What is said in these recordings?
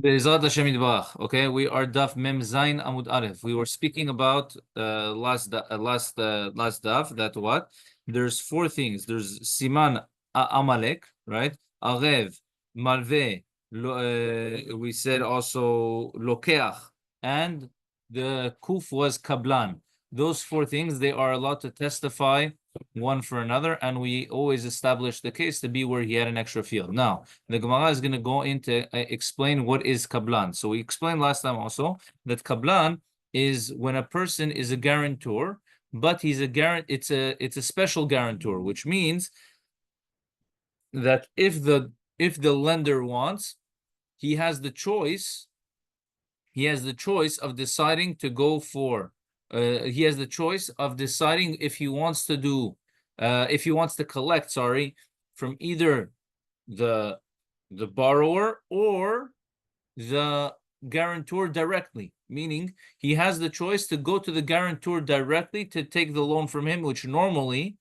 Be'ezrat Hashem Yitbarach. Okay, we are Daf Mem Zayin Amud Aleph. We were speaking about last daf that what? There's four things. There's Siman Amalek, right? Arev, Malveh, we said also Lokeach, and the Kuf was Kablan. Those four things, they are allowed to testify one for another, and we always establish the case to be where he had an extra field. Now, the Gemara is going to go into explain what is Kablan. So we explained last time also that Kablan is when a person is a guarantor, but he's a it's a special guarantor, which means that if the lender wants, he has the choice. He has the choice of deciding to go for. He has the choice of deciding if he wants to do, if he wants to collect, sorry, from either the borrower or the guarantor directly, meaning he has the choice to go to the guarantor directly to take the loan from him, which normally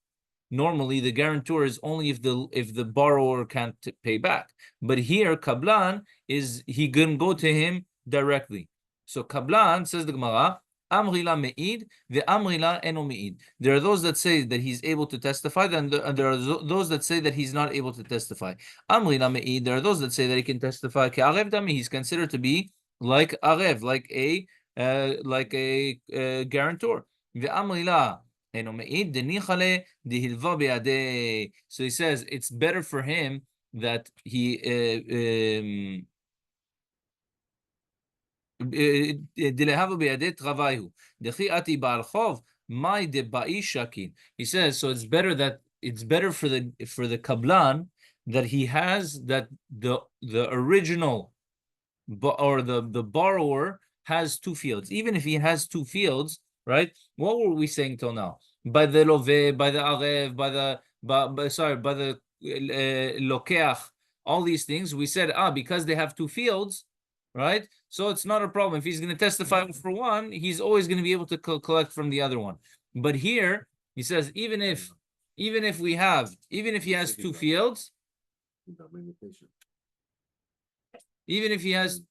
the guarantor is only if the borrower can't pay back. But here Kablan is he can go to him directly. So Kablan, says the Gemara, Amrila me'id, the Amrila eno me'id. There are those that say that he's able to testify, and there are those that say that he's not able to testify. Amrila me'id, there are those that say that he can testify. Ke'arev dami, he's considered to be like arev, like a guarantor. The Amrila eno me'id, the nichale the hilva be'adeh. So he says it's better for him that he he says so it's better for the kablan that he has that the original or the borrower has two fields. Even if he has two fields, right? What were we saying till now? By the love, by the arev, by the lokeach, all these things we said because they have two fields, right? So it's not a problem. If he's going to testify for one, he's always going to be able to collect from the other one. But here he says even if he has two fields, even if he has.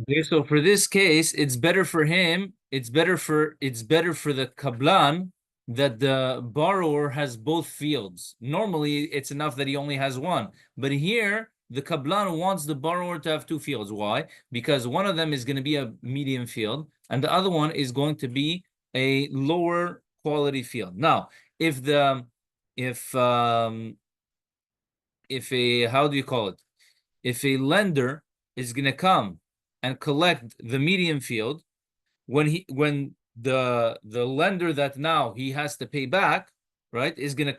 Okay, so for this case, it's better for him. It's better for the kablan that the borrower has both fields. Normally, it's enough that he only has one. But here, the kablan wants the borrower to have two fields. Why? Because one of them is going to be a medium field, and the other one is going to be a lower quality field. Now, if a how do you call it? If a lender is going to come and collect the medium field, when the lender that now he has to pay back, right, is going to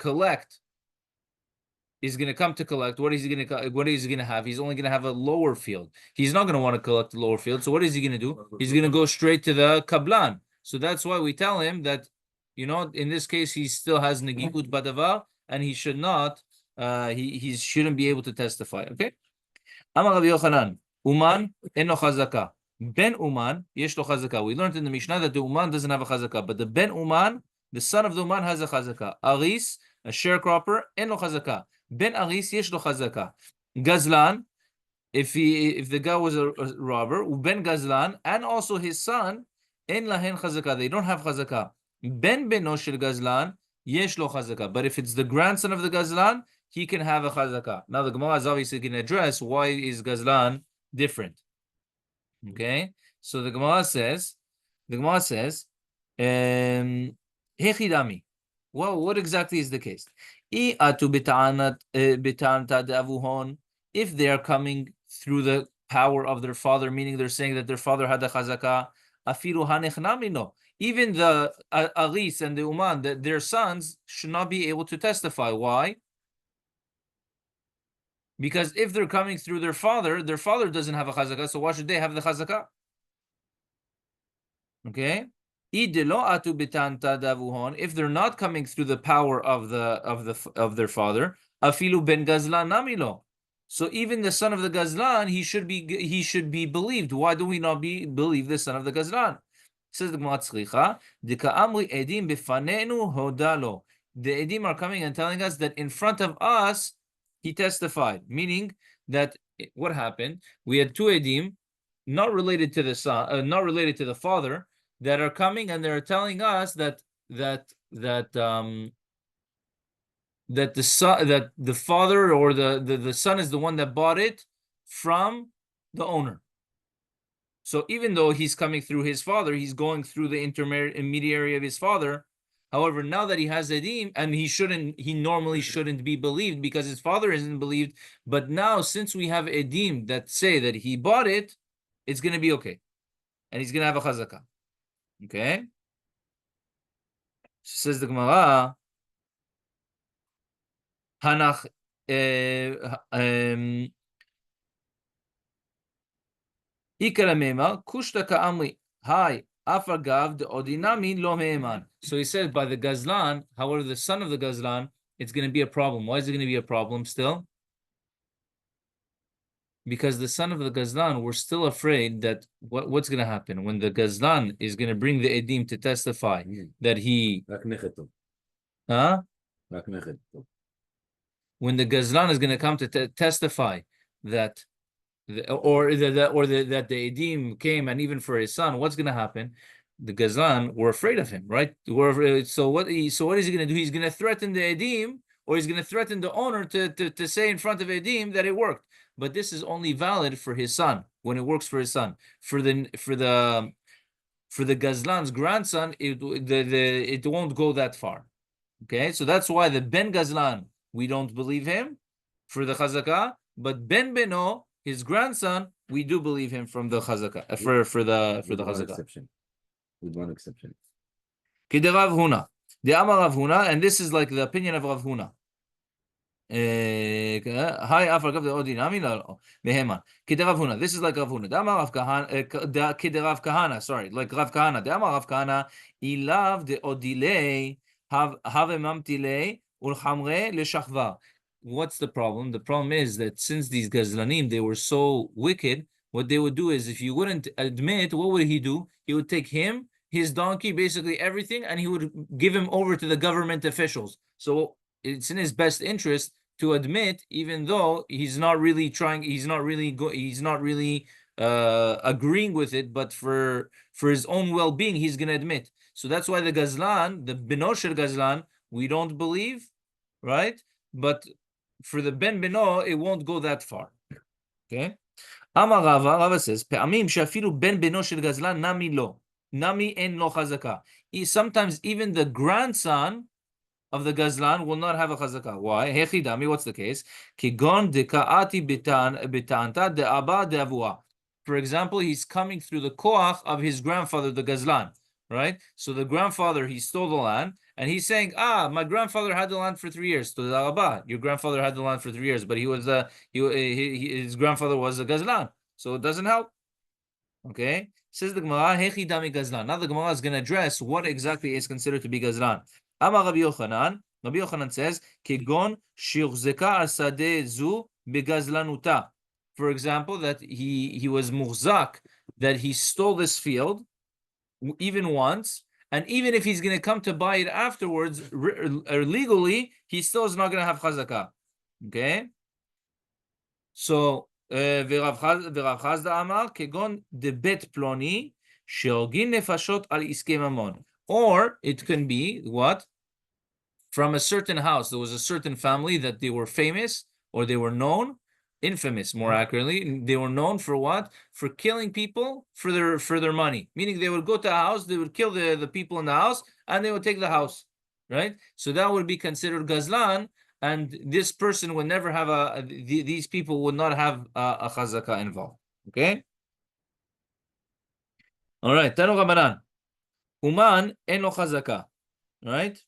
come to collect, what is he going to have? He's only going to have a lower field. He's not going to want to collect the lower field. So what is he going to do? He's going to go straight to the kablan. So that's why we tell him that, in this case, he still has negibut badavar, and he should not, he shouldn't be able to testify. Okay. Amar Rabbi Yochanan, Uman eno chazaka. Ben Uman yesh lo chazaka. We learned in the Mishnah that the Uman doesn't have a chazaka, but the Ben Uman, the son of the Uman, has a chazaka. Aris, a sharecropper, eno chazaka. Ben Aris yesh lo chazaka. Gazlan, if the guy was a robber, Ben Gazlan, and also his son, en lahen chazaka. They don't have chazaka. Ben beno shel Gazlan yesh lo chazaka. But if it's the grandson of the Gazlan, he can have a chazaka. Now the Gemara is obviously going to address why is Gazlan different. Okay, so the Gemara says, Hechidami. Well, what exactly is the case? If they are coming through the power of their father, meaning they're saying that their father had a chazaka, afilu hanechnamino. Even the Aris and the Uman, their sons, should not be able to testify. Why? Because if they're coming through their father doesn't have a chazaka, so why should they have the chazaka? Okay? If they're not coming through the power of their father, afilu ben gazlan namilo. So even the son of the gazlan, he should be believed. Why do we not believe the son of the gazlan? Says the Gemara tzricha, dika'amri edim befanenu hodalo. The edim are coming and telling us that in front of us he testified, meaning that what happened? We had two edim, not related to the son, not related to the father, that are coming and they're telling us that the son, that the father or the son is the one that bought it from the owner. So even though he's coming through his father, he's going through the intermediary of his father. However, now that he has edim, and he normally shouldn't be believed because his father isn't believed. But now, since we have edim that say that he bought it, it's going to be okay, and he's going to have a chazakah. Okay. Says the Gemara, Hanach. So he said by the Gazlan, however, the son of the Gazlan, it's going to be a problem. Why is it going to be a problem still? Because the son of the Gazlan, we're still afraid that what's going to happen when the Gazlan is going to bring the Edim to testify that he... Huh? When the Gazlan is going to come to testify that that the Edim came, and even for his son, what's going to happen? The Gazlan were afraid of him, right? So what is he going to do? He's going to threaten the Edim, or he's going to threaten the owner to say in front of Edim that it worked. But this is only valid for his son, when it works for his son. For the Gazlan's grandson, it won't go that far. Okay, so that's why the Ben Gazlan, we don't believe him for the chazakah, but Ben Beno, his grandson, we do believe him from the chazakah, for the chazakah. With one exception. Kide Rav Huna, the Amar Rav Huna, and this is like the opinion of Rav Huna. Hi, Africa, the Odinami, Meheman. Kide Rav Huna, this is like Rav Huna. The Amar Rav Kahana, Kide Rav Kahana, sorry, like Rav Kahana. The Amar Rav Kahana, Ilav the Odilei. What's the problem? The problem is that since these Gazlanim, they were so wicked, what they would do is, if you wouldn't admit, what would he do? He would take him, his donkey, basically everything, and he would give him over to the government officials. So it's in his best interest to admit, even though he's not really agreeing with it, but for his own well-being, he's going to admit. So that's why the Gazlan, the Beno Shel Gazlan, we don't believe, right? But for the Ben Beno, it won't go that far. Okay? Amar Rava says, Pe'amim shafilu Ben Beno Shel Gazlan nami lo. Nami en lo chazaka. Sometimes even the grandson of the Gazlan will not have a chazakah. Why? Hechidami, what's the case? Kigon deka'ati beta'anta de'aba de'avua. For example, he's coming through the koach of his grandfather, the Gazlan, right? So the grandfather, he stole the land, and he's saying, my grandfather had the land for 3 years. So your grandfather had the land for 3 years, but his grandfather was a Gazlan. So it doesn't help. Okay? Says the Gemara, Hechidami Gazlan. Now the Gemara is going to address what exactly is considered to be Gazlan. Amar Rabbi Yochanan. Rabbi Yochanan says, Kegon shirzeka asadeh zu begazlanuta. For example, that he was muhzak, that he stole this field even once, and even if he's going to come to buy it afterwards legally, he still is not going to have chazakah. Okay? So, V'Rav Chazda Amar, Kegon de bet ploni, she'ogin nefashot al iskei mamon. Or it can be what? From a certain house, there was a certain family that they were famous, or they were known, infamous more accurately. They were known for what? For killing people for their money. Meaning they would go to a house, they would kill the people in the house, and they would take the house, right? So that would be considered Gazlan, and this person would never have these people would not have a chazakah involved. Okay? All right, Tanu Rabbanan. Uman en lo chazakah. Right?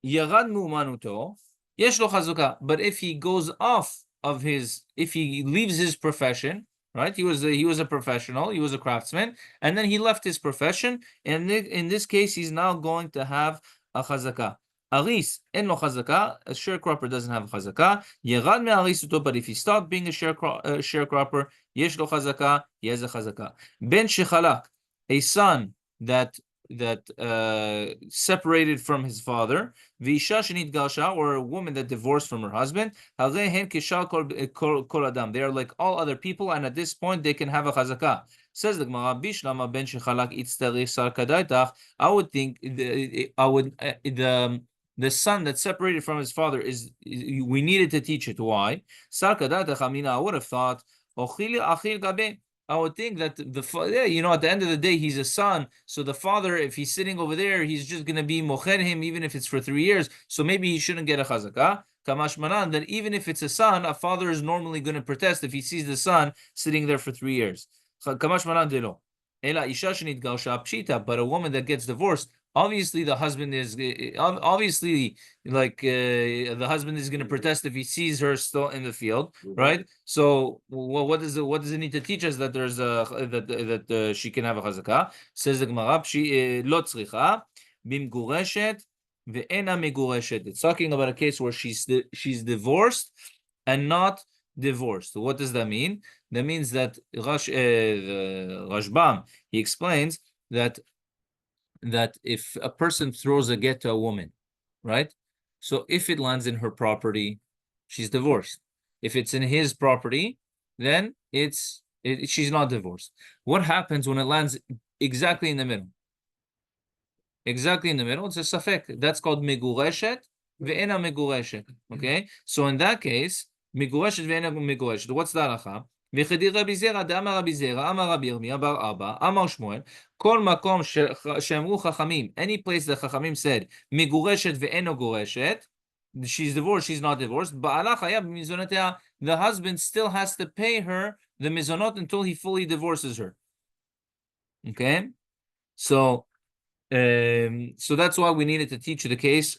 Yarad mu'manuto, yesh lo chazakah. But if he goes off of if he leaves his profession, right? He was a professional, he was a craftsman, and then he left his profession, and in this case, he's now going to have a chazakah. Aris en lo chazakah, a sharecropper doesn't have a chazakah. Yarad me'aris uto, but if he stopped being a sharecropper, yesh lo chazakah, he has a chazakah. Ben shechalak, a son that separated from his father, v'isha shenit galsha, or a woman that divorced from her husband, harei hen kishal kol adam. They are like all other people, and at this point they can have a chazakah. Says the Gemara, Bishlama ben shechalak itztari sar kadaitach. I would think the son that separated from his father we needed to teach it. Why? Sar kadaitach amina. I would have thought I would think that at the end of the day, he's a son. So the father, if he's sitting over there, he's just going to be mocher him, even if it's for 3 years. So maybe he shouldn't get a chazakah. Kamash manan, that even if it's a son, a father is normally going to protest if he sees the son sitting there for 3 years. Kamash manan delo. Ela isha shenit galsha pshita, but a woman that gets divorced, obviously the husband is the husband is going to protest if he sees her still in the field, right? So what does it need to teach us that there's that she can have a chazakah? Says the Gemara, lo tzricha bimgureshet ve'ena megureshet. It's talking about a case where she's divorced and not divorced. So what does that mean? That means that Rashbam, he explains that if a person throws a get to a woman, right? So if it lands in her property, she's divorced. If it's in his property, then she's not divorced. What happens when it lands exactly in the middle? Exactly in the middle, it's a safek. That's called megureshet ve'ena megureshet. Okay? So in that case, megureshet ve'ena megureshet. What's the halacha? וחדיר רבי זרע, דאמר רבי זרע, אמר רבי ירמיה בר אבא, אמר שמואל, כל מקום שאמרו חכמים, any place that חכמים said, מגורשת ואינו גורשת, she's divorced, she's not divorced, בעלה חייב במזונותיה, the husband still has to pay her the mizonot until he fully divorces her. Okay? So that's why we needed to teach the case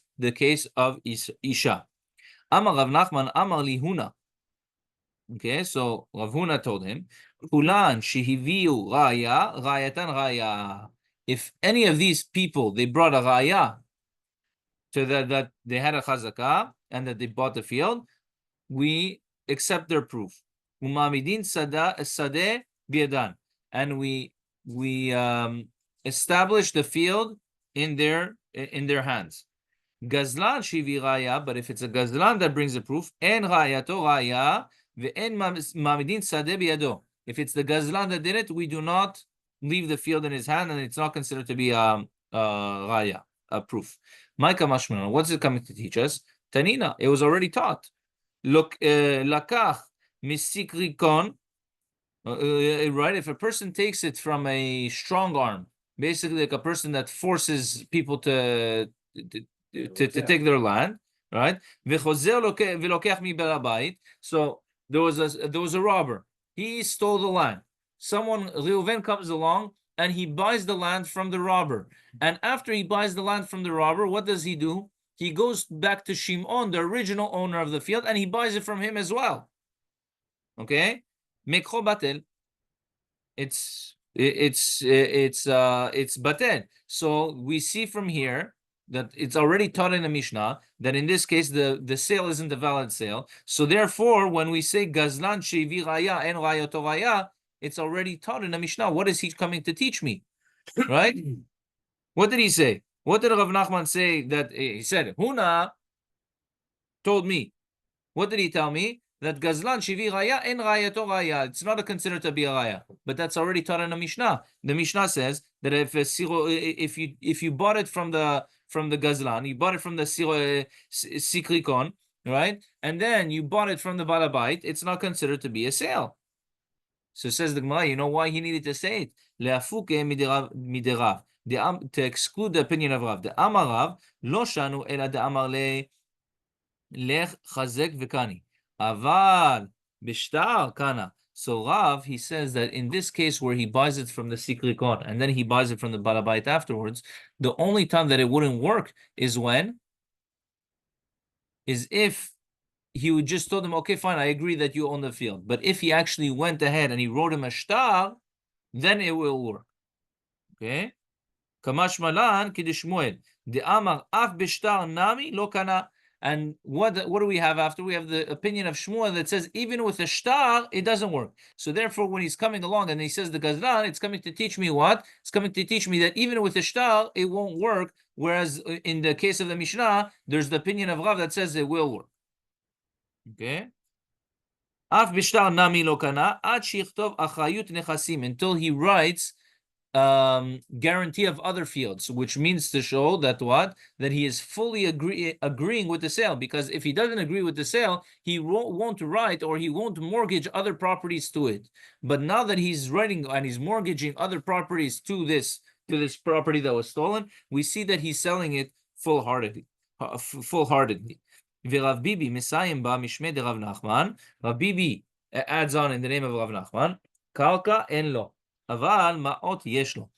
of Isha. Amar Rav Nachman, Amar li Huna. Okay, so Rav Huna told him, Kulan shehiviu raya, rayatan raya. If any of these people, they brought a raya to that they had a chazakah and that they bought the field, we accept their proof. Umamidin sadeh biadan. And we establish the field in their hands. Gazlan shivi raya, but if it's a gazlan that brings the proof, en rayato raya, ve'en mamidin sadeh biado. If it's the gazlan that did it, we do not leave the field in his hand, and it's not considered to be a raya, a proof. Maika mashmana, what's it coming to teach us? Tanina, it was already taught. Look, lakach misikrikon. Right, if a person takes it from a strong arm, basically like a person that forces people to take their land, right? So there was a robber. He stole the land. Someone, Reuven, comes along and he buys the land from the robber. And after he buys the land from the robber, what does he do? He goes back to Shimon, the original owner of the field, and he buys it from him as well. Okay? Mekho batel. It's batel. So we see from here that it's already taught in the Mishnah that in this case the sale isn't a valid sale. So therefore, when we say gazlan shevi raya en rayato raya, it's already taught in the Mishnah. What is he coming to teach me? Right? What did he say? What did Rav Nachman say? That he said, Huna told me. What did he tell me? That gazlan shivi raya en rayato raya. It's not considered to be a raya, but that's already taught in the Mishnah. The Mishnah says that if you bought it from the gazlan, you bought it from the sikrikon, right? And then you bought it from the balabait, it's not considered to be a sale. So says the Gemara, you know why he needed to say it? Le'afuke miderav. To exclude the opinion of Rav. The Amar Rav, lo shanu ela de Amar le lech chazek v'kani. Aval b'shtar kana. So Rav, he says that in this case where he buys it from the sikrikon and then he buys it from the balabait afterwards, the only time that it wouldn't work is if he would just told him, okay, fine, I agree that you own the field. But if he actually went ahead and he wrote him a shtar, then it will work. Okay? Kamash malan kidishmuel. The amar af b'shtar nami lo kana. And what do we have after? We have the opinion of Shmuel that says even with a shtar, it doesn't work. So therefore, when he's coming along and he says the Gazlan, it's coming to teach me what? It's coming to teach me that even with a shtar, it won't work. Whereas in the case of the Mishnah, there's the opinion of Rav that says it will work. Okay. Until he writes guarantee of other fields, which means to show that what? That he is fully agreeing with the sale, because if he doesn't agree with the sale, he won't write or he won't mortgage other properties to it. But now that he's writing and he's mortgaging other properties to this property that was stolen, we see that he's selling it full-heartedly. Rav Bibi Mesayim ba Mishmei de Rav Nachman. Rav Bibi adds on in the name of Rav Nachman. Karka en lo. Aval ma'ot yesh lo.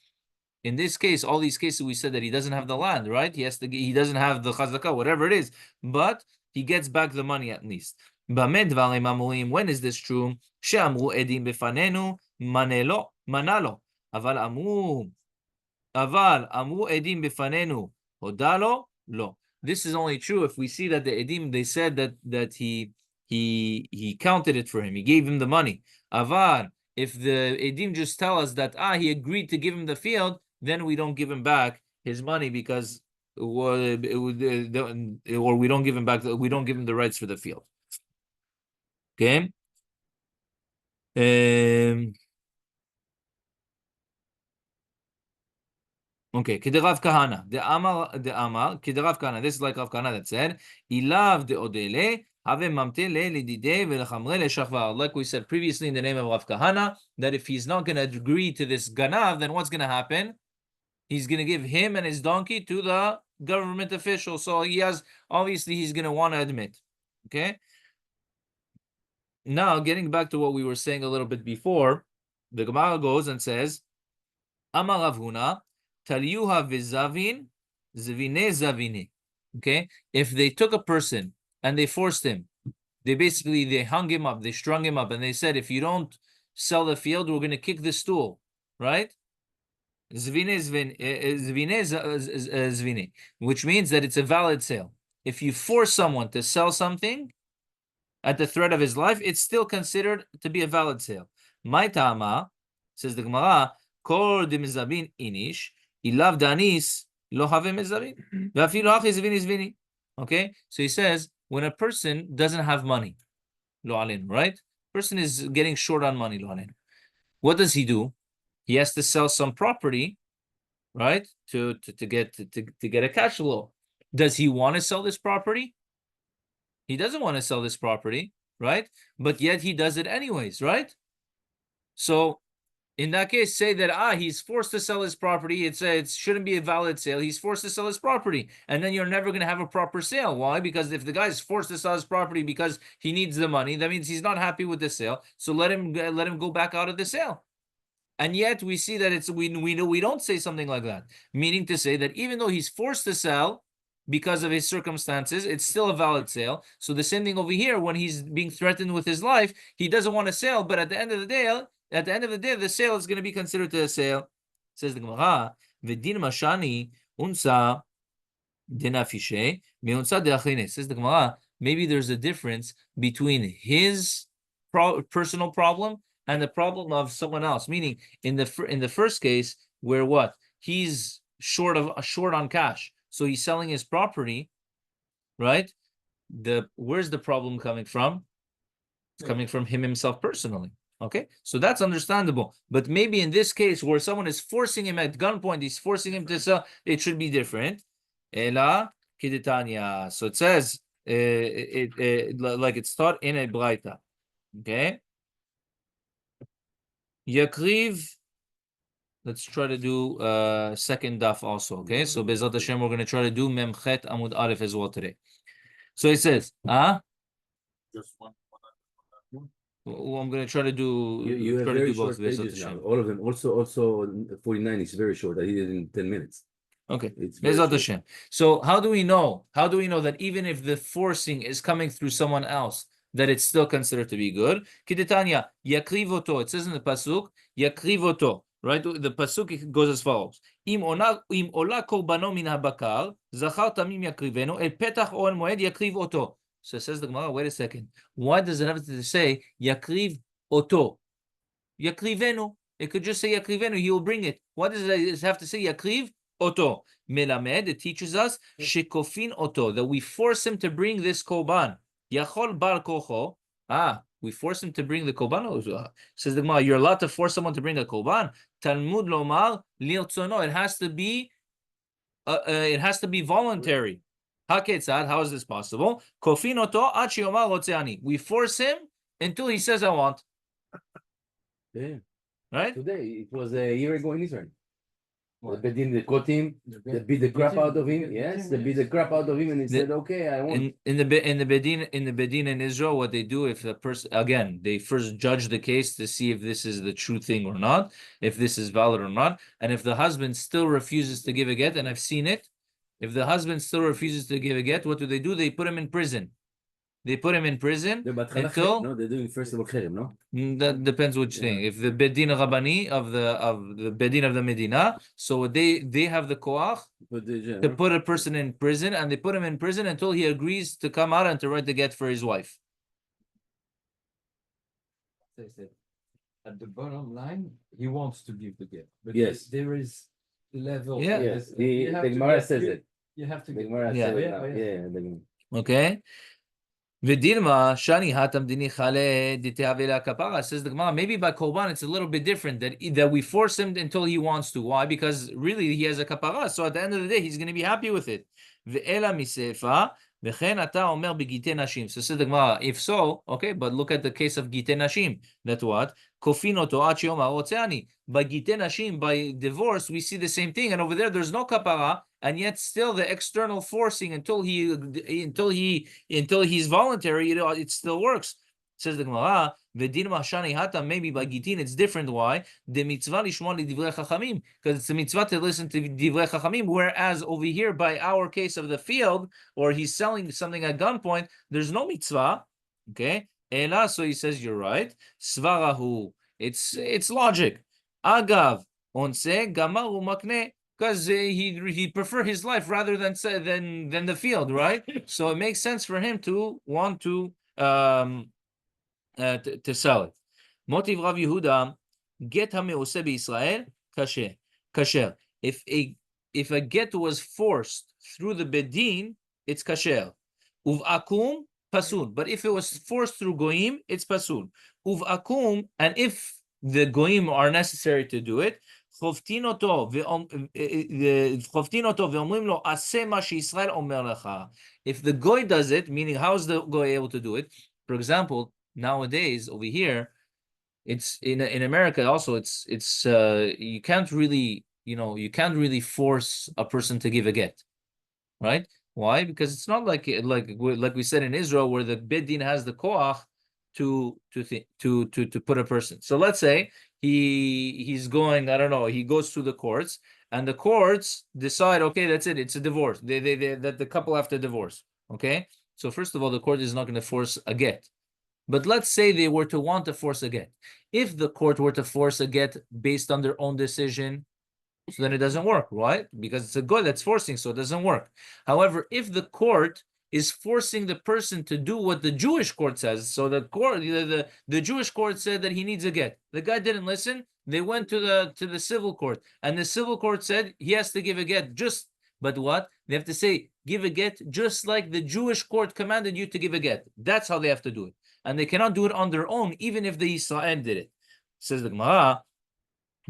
In this case, all these cases we said that he doesn't have the land, right? He doesn't have the chazakah, whatever it is, but he gets back the money at least. When is this true? She'amru edim befanenu manelo manalo. Aval amru edim befanenu hodalo lo. This is only true if we see that the edim, they said that he counted it for him. He gave him the money. Avar, if the edim just tell us that he agreed to give him the field, then we don't give him back his money because or we don't give him back. We don't give him the rights for the field. Okay. Okay, Kederav Kahana, the Amar, Kederav Kahana. This is like Rav Kahana that said, Ilav de Odele, Have Mamtele, Lidide, Velechamre, Leshachvar. Like we said previously in the name of Rav Kahana, that if he's not going to agree to this Ganav, then what's going to happen? He's going to give him and his donkey to the government official. So obviously, he's going to want to admit. Okay? Now, getting back to what we were saying a little bit before, the Gemara goes and says, Amar Rav Huna, Taliyuha v'zavin, zvine zavine. Okay? If they took a person and they forced him, they hung him up, they strung him up, and they said, if you don't sell the field, we're going to kick the stool. Right? Zvine, which means that it's a valid sale. If you force someone to sell something at the threat of his life, it's still considered to be a valid sale. My tama, says the Gemara, kol de mezabin inish, ilav danis lo have mezabin, v'afilu hachi zvini. Okay, so he says when a person doesn't have money, lo alin, right? Person is getting short on money, lo alin. What does he do? He has to sell some property, right, to get a cash flow. Does he want to sell this property? He doesn't want to sell this property, right? But yet he does it anyways, right? So in that case, say that he's forced to sell his property. It shouldn't be a valid sale. He's forced to sell his property, and then you're never going to have a proper sale. Why? Because if the guy's forced to sell his property because he needs the money, that means he's not happy with the sale. So let him go back out of the sale. And yet we see that we don't say something like that, meaning to say that even though he's forced to sell because of his circumstances, it's still a valid sale. So the same thing over here, when he's being threatened with his life, he doesn't want to sell, but at the end of the day, the sale is going to be considered to a sale. Says the Gemara, "V'din mashani unsa denafishe meunsa deachine." Says the Gemara, maybe there's a difference between his personal problem and the problem of someone else. Meaning, in the first case, where what he's short on cash, so he's selling his property, right? Where's the problem coming from? It's coming from himself personally. Okay, so that's understandable. But maybe in this case, where someone is forcing him at gunpoint, he's forcing him to sell, it should be different. Ela kidetanya. So it says like it's taught in a braita. Okay. Yakriv. Let's try to do second daf also. Okay, so Bezat Hashem, we're going to try to do Memchet Amud Aleph as well today. So it says, Just one. Well, I'm going to try to do. You have very short pages now. All of them. Also 49 is very short. I did it in 10 minutes. Okay. Bezat Hashem. So how do we know? How do we know that even if the forcing is coming through someone else, that it's still considered to be good? Kidetanya yakrivoto. It says in the pasuk yakrivoto. Right? The pasuk goes as follows: אם עולה קורבנו מן הבקר, זכר תמים יקריבנו, אל פתח אוהל מועד יקריב אותו. So says the Gemara, wait a second. Why does it have to say יקריב אותו? יקריבנו. It could just say יקריבנו, he will bring it. Why does it have to say יקריב אותו? מלמד, it teaches us, שכופין אותו, that we force him to bring this korban. יכול בעל כוחו, we force him to bring the korban. Says the Gemara, you're allowed to force someone to bring a korban. Talmud lomar lirtzono. It has to be voluntary. Haketzad, how is this possible? Kofin oto ad sheyomar rotzeani. We force him until he says, I want. Yeah. Right? Today, it was a year ago in Israel. The Bedin, they caught him, they beat the crap out of him. Yes, they beat the crap out of him, and he said, "Okay, I want." In the bedin in Israel, what they do, if the person, again, they first judge the case to see if this is the true thing or not, if this is valid or not, and if the husband still refuses to give a get, and I've seen it, if the husband still refuses to give a get, what do? They put him in prison. They put him in prison until they're doing first of all cherem, no? That depends which thing. If the bedin Rabbani of the bedin of the Medina, so they have the koach to put a person in prison, and they put him in prison until he agrees to come out and to write the get for his wife. They said at the bottom line, he wants to give the get, but yes, there is level. Yeah, yes. The Gemara says it. You have to. The Gemara says it now. Yeah. Okay. V'dilma shani hatam dini chale ditavela kapara. Says the Gemara, maybe by korban it's a little bit different, that we force him until he wants to. Why? Because really he has a kapara, so at the end of the day he's going to be happy with it. Ve'ela misefa v'chen ata omer begite nashim. So says the Gemara, if so, okay, but look at the case of gite nashim. That what? Kofin oto ad sheyomar rotzeani. By gite nashim, by divorce, we see the same thing, and over there there's no kapara. And yet, still, the external forcing until he's voluntary, it still works. Says the Gemara, "V'din mashani hata." Maybe by gitin it's different. Why? The mitzvah lishmon divrei chachamim, because it's a mitzvah to listen to divrei chachamim. Whereas over here, by our case of the field, or he's selling something at gunpoint, there's no mitzvah. Okay, ela. So he says, you're right. Svarahu. It's logic. Agav onse gamar umakne. Because he prefer his life rather than the field, right? So it makes sense for him to want to sell it. Motiv Rav Yehuda, get hameoseh b'Yisrael kasher. If a get was forced through the bedin, it's kasher. Uv'akum pasul. But if it was forced through goyim, it's pasul. Uv'akum, and if the goyim are necessary to do it, חובטין אותו ואומרים לו, עשה מה שישראל אומר לך. If the goy does it, meaning how is the goy able to do it? For example, nowadays over here, it's in America also. It's you can't really force a person to give a get, right? Why? Because it's not like we said in Israel, where the bedin has the koach to put a person. So let's say he's going, I don't know, he goes to the courts, and the courts decide, okay, that's it, it's a divorce. That the couple have to divorce. Okay, so first of all, the court is not going to force a get. But let's say they were to want to force a get. If the court were to force a get based on their own decision, so then it doesn't work, right? Because it's a goy that's forcing, so it doesn't work. However, if the court is forcing the person to do what the Jewish court says, so the court, the Jewish court said that he needs a get. The guy didn't listen. They went to the civil court, and the civil court said he has to give a get. But what? They have to say, give a get just like the Jewish court commanded you to give a get. That's how they have to do it. And they cannot do it on their own, even if the Yisrael did it. Says the Gemara,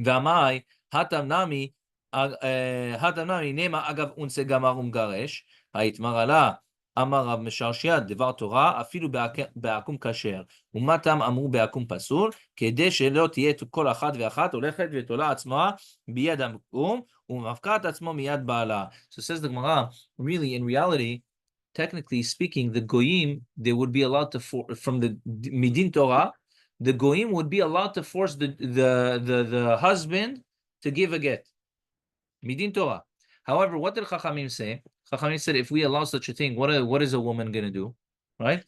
V'amai hatam nami nema agav unse gamar umgaresh ha'itmar ala אמר רב משרשיה, דבר תורה, אפילו בעקום כשר. ומה טעם אמרו בעקום פסול? כדי שלא תהיה כל אחת ואחת הולכת ותולה עצמה ביד העקום, ומפקה את עצמו מיד בעלה. So says the Gemara, really, in reality, technically speaking, the goyim, they would be allowed to, from the midin Torah, the goyim would be allowed to force the husband to give a get. Midin Torah. However, what did Chachamim say? Chachamim said, if we allow such a thing, what is a woman going to do? Right?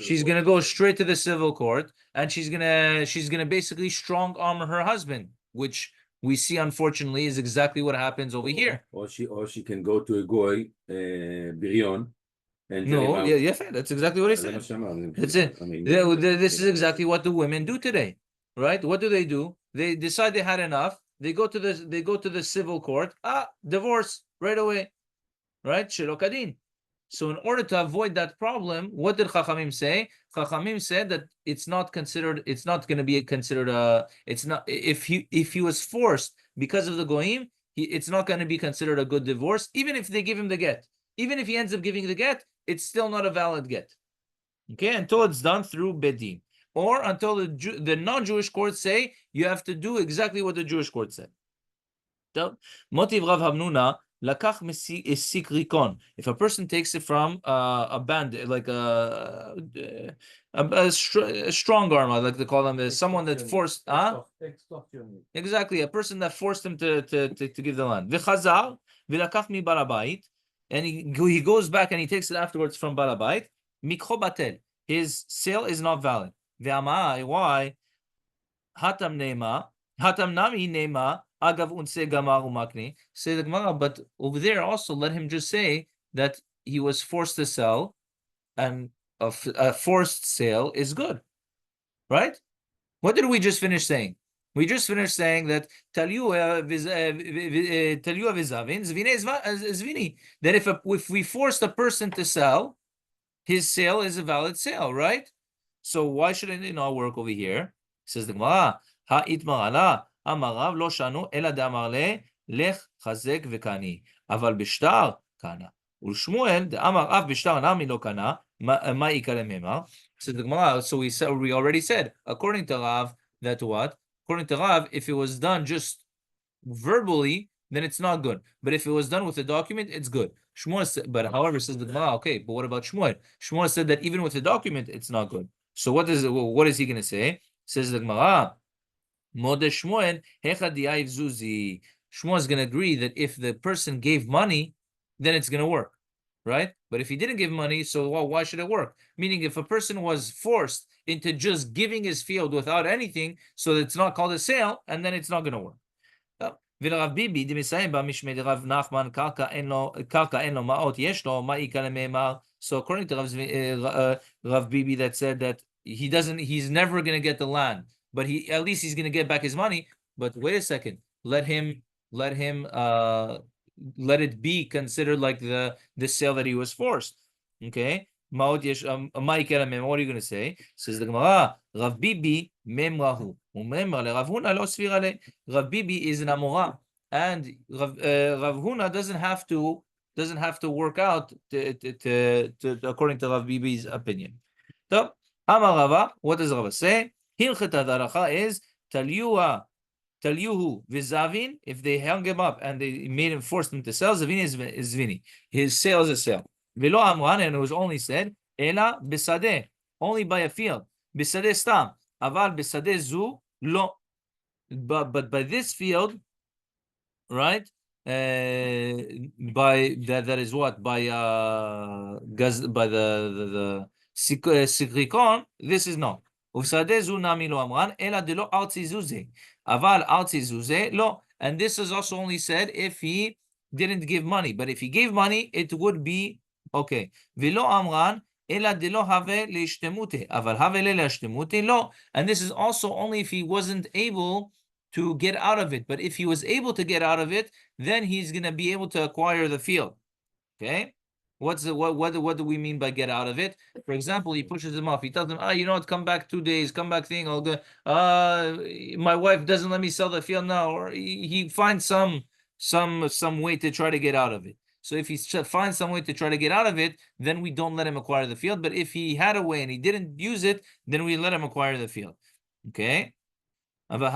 She's going to go straight to the civil court, and she's going to basically strong arm her husband, which we see, unfortunately, is exactly what happens over here. Or she can go to a goy, birion, and No, yeah, that's exactly what he said. That's it. This is exactly what the women do today, right? What do? They decide they had enough. They go to the civil court. Divorce right away, right? Shelo kadin. So in order to avoid that problem, what did Chachamim say? Chachamim said that it's not going to be considered it's not, if he was forced because of the goyim, it's not going to be considered a good divorce, even if they give him the get. Even if he ends up giving the get, it's still not a valid get. Okay, until it's done through bedin. Or until the non-Jewish courts say you have to do exactly what the Jewish court said. Motiv Rav Hamnuna, lakach sikrikon. If a person takes it from a band, like a strong arm, I like to call them, someone that forced, exactly, a person that forced him to give the land. V'chazar v'lakach mi balabait, and he goes back and he takes it afterwards from balabait. Mikcho batel, his sale is not valid. Ve'amai, why? Hatam nami nema. Agav unse gamar umakni. Say the Gemara, but over there also let him just say that he was forced to sell, and a forced sale is good, right? What did we just finish saying? We just finished saying that talua vizavin zvini, that if we forced a person to sell, his sale is a valid sale, right? So why shouldn't it not work over here? Says the Gemara, ha'itmarala. אמריו לא שנו, אלא דאמר לה, לך חזק וקני, אבל בשטר קנה. ולשמואל, דאמר אף בשטר נמי לא קנה, מה יקרא ממר? So the Gemara, we already said, according to Rav, that what? According to Rav, if it was done just verbally, then it's not good. But if it was done with a document, it's good. Shmuel said, but however, says the Gemara, okay, but what about Shmuel? Shmuel said that even with a document, it's not good. So what is he going to say? Says the Gemara, Shmuel is going to agree that if the person gave money, then it's going to work, right? But if he didn't give money, so why should it work? Meaning, if a person was forced into just giving his field without anything, so it's not called a sale, and then it's not going to work. ולרב ביבי דמסיים במשמי דרב נחמן קרקע אין לו מעות יש לו מה יקרא למאמר. So according to Rav Bibi, that said that he's never going to get the land, but at least he's going to get back his money. But wait a second, let it be considered like the sale that he was forced. Okay, what are you going to say? Says the Gemara, Rav Bibi memrahu umemra le Rav Huna lo svira le. Rav Bibi is an Amora, and Rav Huna doesn't have to work out to according to Rav Bibi's opinion. So, Amar Rava, what does Rava say? Hilchet Adaracha is Talyuhu v'zavin. If they hung him up and they forced him to sell, zavini is zvini. His sale is a sale. V'lo amran, and it was only said ela b'sadeh, only by a field. B'sadeh stam, aval b'sadeh zu lo. But by this field, right? By that is what, by the sikrikon. This is not. ובשדה זו נמי לא אמרן, אלא דלא ארצי זוזה. אבל ארצי זוזה, לא. And this is also only said if he didn't give money. But if he gave money, it would be okay. ולא אמרן, אלא דלא הווה להשתמותי. אבל הווה להשתמותי, לא. And this is also only if he wasn't able to get out of it. But if he was able to get out of it, then he's going to be able to acquire the field. Okay? What do we mean by get out of it? For example, he pushes him off. He tells him, you know what, come back 2 days, come back thing, I'll go. My wife doesn't let me sell the field now, or he finds some way to try to get out of it. So if he finds some way to try to get out of it, then we don't let him acquire the field. But if he had a way and he didn't use it, then we let him acquire the field. Okay? But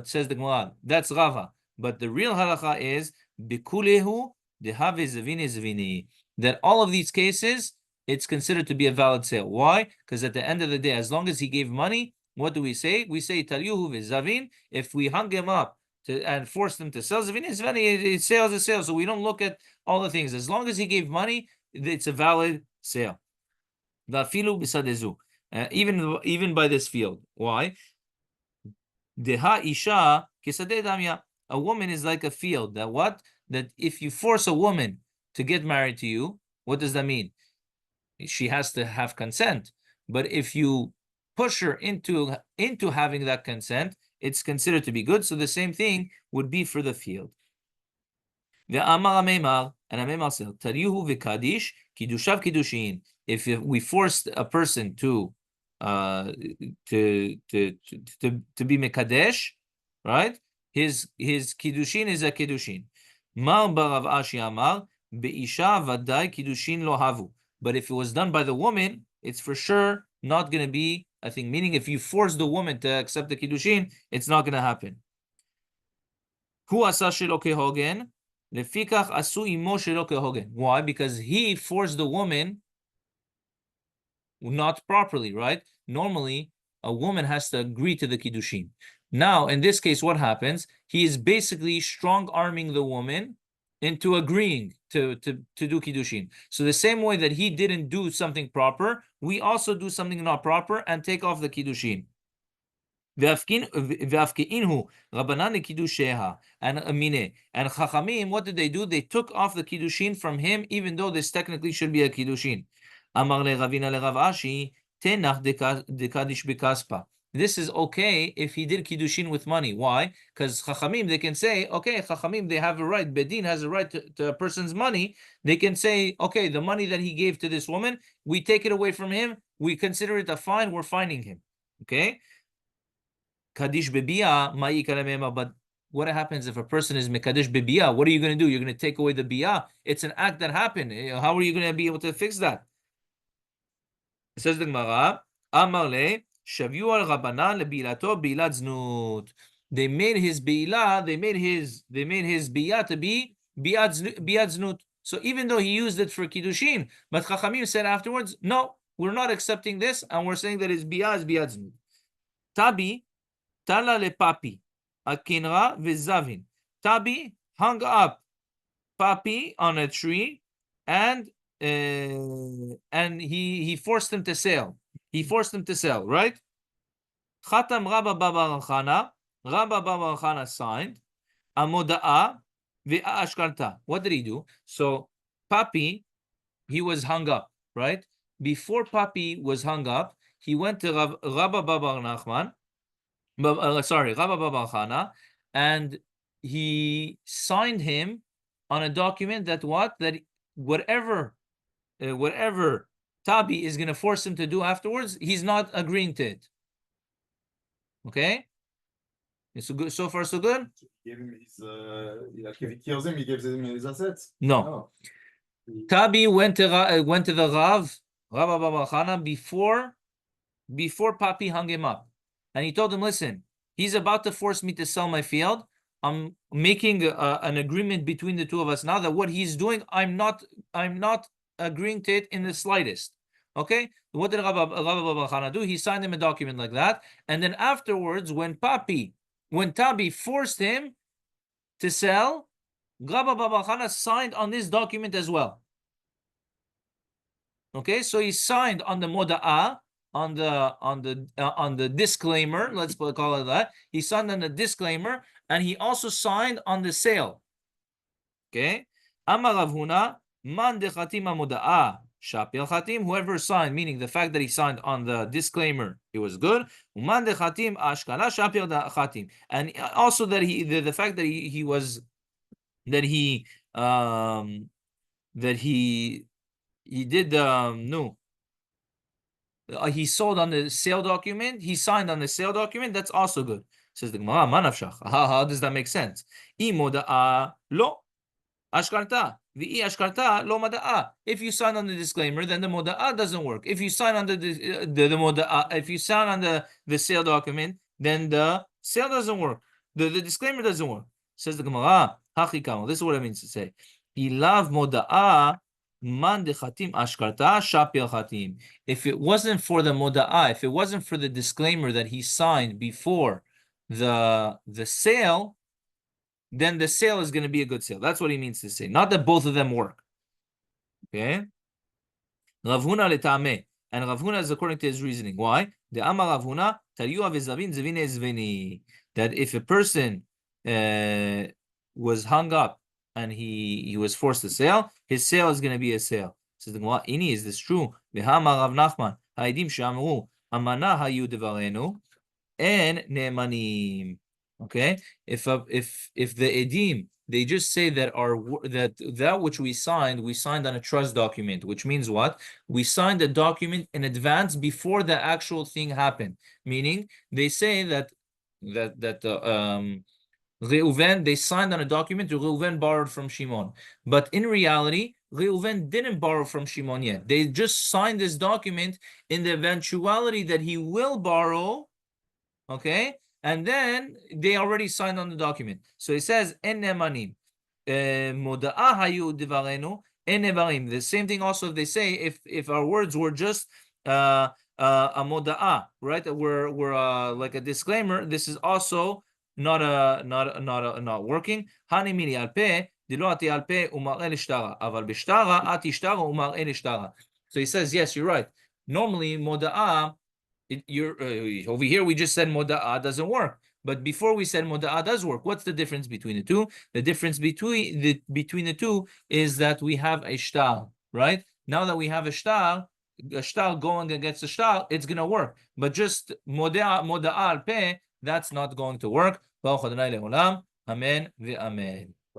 says the Gemara, that's Rava. But the real halacha is bikulehu. That all of these cases, it's considered to be a valid sale. Why? Because at the end of the day, as long as he gave money, what do we say? We say talyuhu v'zavin. If we hung him up and forced him to sell zavin, it's sale is a sale. So we don't look at all the things. As long as he gave money, it's a valid sale. Even by this field. Why? Deha isha kesadeh damya. A woman is like a field. That what? That if you force a woman to get married to you, what does that mean? She has to have consent. But if you push her into having that consent, it's considered to be good. So the same thing would be for the field. The Amar Amemar, and Amemar said, Tarihu v'kadish kidushav kidushin. If we forced a person to be mekadesh, right? His kiddushin is a kiddushin. Mar barav Ashi Amar beisha vaday kiddushin lo havu. But if it was done by the woman, it's for sure not going to be a thing. Meaning, if you force the woman to accept the kiddushin, it's not going to happen. Hu asa shelo kehogen, lefikach asu imo shelo kehogen. Why? Because he forced the woman not properly, right? Normally, a woman has to agree to the kiddushin. Now, in this case, what happens? He is basically strong-arming the woman into agreeing to do kiddushin. So the same way that he didn't do something proper, we also do something not proper and take off the kiddushin. And Chachamim, what did they do? They took off the kiddushin from him, even though this technically should be a kiddushin. Amar le Ravina le Rav Ashi, tenach dekadish bekaspa. This is okay if he did kiddushin with money. Why? Because Chachamim, they can say, okay, Chachamim, they have a right. Bedin has a right to a person's money. They can say, okay, the money that he gave to this woman, we take it away from him. We consider it a fine. We're fining him. Okay? Kadish bebiya ma'i. But what happens if a person is mekadesh bebiya? What are you going to do? You're going to take away the biya. It's an act that happened. How are you going to be able to fix that? It says the Gemara, Amarle shavu al rabbanan lebilato bilat znut. They made his bilah, they made his biya to be biat znut. So even though he used it for kiddushin, but Chachamim said afterwards, no, we're not accepting this, and we're saying that his biya is biat znut. Tabi tala le papi akinra v'zavin. Tabi hung up papi on a tree, and he forced him to sell. He forced him to sell, right? Khatam Rabba Baba Chana. Rabba Baba Chana signed. Amoda'a ve'ashkarta. What did he do? So Papi, he was hung up, right? Before Papi was hung up, he went to Rabba Baba Nachman. Rabba Baba Chana, and he signed him on a document that whatever Tabi is going to force him to do afterwards, he's not agreeing to it. Okay? It's good. So far, so good? He kills him, he gives him his assets? No. Tabi went to the Rabba Baba Chana before Papi hung him up. And he told him, listen, he's about to force me to sell my field. I'm making an agreement between the two of us now that what he's doing, I'm not agreeing to it in the slightest. Okay? What did Rabbi Baba Chana do? He signed him a document like that. And then afterwards, when Tabi forced him to sell, Rabbi Baba Chana signed on this document as well. Okay? So he signed on the Moda'ah, on the disclaimer, let's call it that. He signed on the disclaimer, and he also signed on the sale. Okay? Amar Rav Huna, man dechatim amoda'a shapil chatim. Whoever signed, meaning the fact that he signed on the disclaimer, it was good. Man dechatim ashkala shapil chatim, and also that the fact that he did he sold on the sale document, he signed on the sale document, that's also good. Says the Gemara, manavshach. How does that make sense? Imoda'a lo ashkarta. The ashkarta lo mada'a. If you sign on the disclaimer, then the moda'a doesn't work. If you sign on the moda'a, if you sign on the sale document, then the sale doesn't work. The disclaimer doesn't work. Says the Gemara, hachikam. This is what it means to say. Ilav moda'a. Man dechatim ashkarta shapil chatim. If it wasn't for the moda'ah, if it wasn't for the disclaimer that he signed before the sale, then the sale is going to be a good sale. That's what he means to say. Not that both of them work. Okay? Rav Huna letameh. And Rav Huna is according to his reasoning. Why? The Amar Rav Huna, that if a person was hung up and he was forced to sell, his sale is going to be a sale. Says the Gemara, Ini, is this true? Rav Nachman, Haidim Shamru, Amana Hayu Devarenu, and Ne'emanim. Okay, if the edim, they just say that that which we signed on a trust document, which means what? We signed the document in advance before the actual thing happened. Meaning, they say that Reuven, they signed on a document, Reuven borrowed from Shimon. But in reality, Reuven didn't borrow from Shimon yet. They just signed this document in the eventuality that he will borrow, okay? And then they already signed on the document. So it says, En nemanim. Moda'a hayu divarenu, en nevarim. The same thing also if they say, if our words were just a moda'a, right? We're like a disclaimer, this is also not working. Hani mini alpe, dilo ati alpe umar'e l'shtara, aval b'shtara ati shtara umar'e l'shtara. So he says, yes, you're right. Normally, moda'a, over here we just said moda'a doesn't work, but before we said moda'a does work. What's the difference between the two? The difference between the two is that we have a shtar, right? Now that we have a shtar going against a shtar, it's gonna work. But just moda'a al peh, that's not going to work. Amen ve'amen.